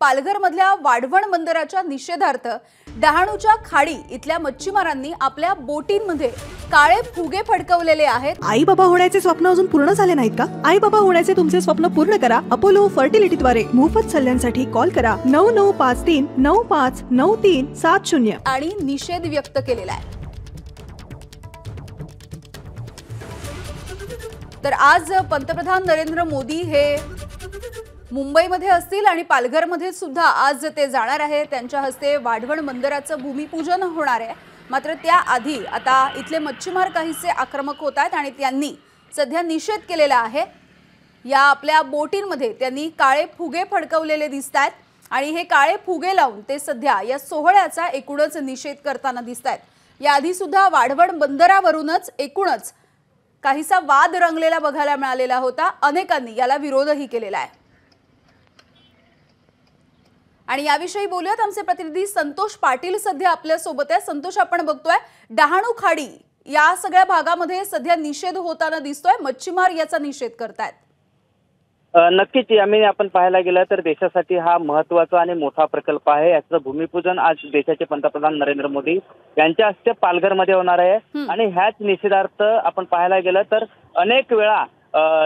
पालघरमधल्या वाढवण बंदराच्या निषेधार्थ डहाणूच्या खाडी इथल्या मच्छीमारांनी आपल्या बोटींमध्ये काळे फुगे फडकवलेले आहेत। आई बाबा होण्याचे स्वप्न अजून पूर्ण झाले नाहीत का? आई बाबा होण्याचे तुमचे स्वप्न पूर्ण करा अपोलो फर्टिलिटीद्वारे। मोफत सल्ल्यांसाठी कॉल करा 9953 959370 आणि निषेध व्यक्त केलेला आहे। तर आज पंतप्रधान नरेंद्र मोदी हे मुंबईमध्ये असतील आणि पालघरमध्ये सुद्धा आज ते जाणार आहे। त्यांच्या हस्ते वाढवण बंदराचं भूमिपूजन होणार आहे। मात्र त्याआधी आता इथले मच्छीमार काहीसे आक्रमक होत आहेत आणि त्यांनी सध्या निषेध केलेला आहे। या आपल्या बोटींमध्ये त्यांनी काळे फुगे फडकवलेले दिसतात आणि हे काळे फुगे लावून ते सध्या या सोहळ्याचा एकूणच निषेध करताना दिसतात। याआधी सुद्धा वाढवण बंदरावरूनच एकूणच काहीसा वाद रंगलेला बघायला मिळालेला होता। अनेकांनी याला विरोधही केलेला आहे आणि याविषयी बोलूयात। आमचे प्रतिनिधी संतोष पाटील सध्या आपल्या सोबत आहे। संतोष, आपण बघतोय डहाणू खाडी या सगळ्या भागामध्ये सध्या निषेध होताना दिसतोय, मच्छीमार याचा निषेध करतायत। नक्कीच यामिनी, आपण पाहायला गेलं तर देशासाठी हा महत्त्वाचा आणि मोठा प्रकल्प आहे। याचं भूमिपूजन आज देशाचे पंतप्रधान नरेंद्र मोदी यांच्या हस्ते पालघरमध्ये होणार आहे आणि ह्याच निषेधार्थ आपण पाहायला गेलं तर अनेक वेळा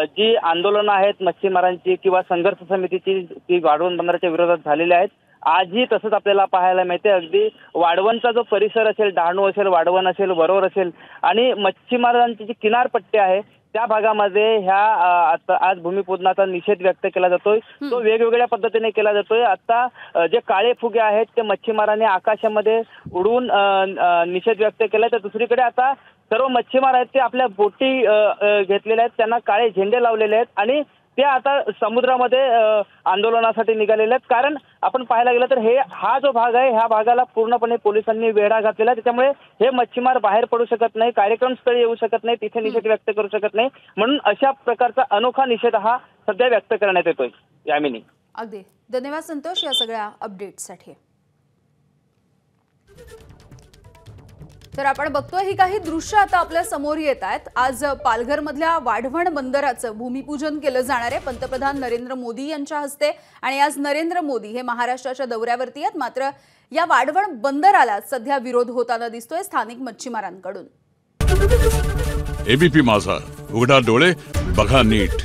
जी आंदोलनं आहेत मच्छीमारांची किंवा संघर्ष समितीची ती वाढवण बंदराच्या विरोधात झालेली आहेत। आजही तसंच आपल्याला पाहायला मिळते। अगदी वाढवणचा जो परिसर असेल, डहाणू असेल, वाढवण असेल, वरोर असेल आणि मच्छीमारांची जी किनारपट्टी आहे त्या भागामध्ये ह्या आज भूमिपूजनाचा निषेध व्यक्त केला जातोय। तो वेगवेगळ्या पद्धतीने केला जातोय। आता जे काळे फुगे आहेत ते मच्छीमारांनी आकाशामध्ये उडवून निषेध व्यक्त केलाय, तर दुसरीकडे आता सर्व मच्छीमार आहेत ते आपल्या बोटी घेतलेल्या आहेत, त्यांना काळे झेंडे लावलेले आहेत आणि ते आता समुद्रामध्ये आंदोलनासाठी निघालेले आहेत। कारण आपण पाहायला गेलं तर हा जो भाग आहे ह्या भागाला पूर्णपणे पोलिसांनी वेढा घातलेला आहे। त्याच्यामुळे हे मच्छीमार बाहेर पडू शकत नाही, कार्यक्रमस्थळी येऊ शकत नाही, तिथे निषेध व्यक्त करू शकत नाही। म्हणून अशा प्रकारचा अनोखा निषेध हा सध्या व्यक्त करण्यात येतोय। यामिनी, अगदी धन्यवाद संतोष या सगळ्या अपडेट्ससाठी। तर आपण बघतोय ही काही दृश्य आता आपल्या समोर येत आहेत। आज पालघरमधल्या वाढवण बंदराचं भूमिपूजन केलं जाणार आहे पंतप्रधान नरेंद्र मोदी यांच्या हस्ते आणि आज नरेंद्र मोदी हे महाराष्ट्राच्या दौऱ्यावरती आहेत। मात्र या वाढवण बंदराला सध्या विरोध होताना दिसतोय स्थानिक मच्छीमारांकडून। एबीपी माझा, उघडा डोळे बघा नीट।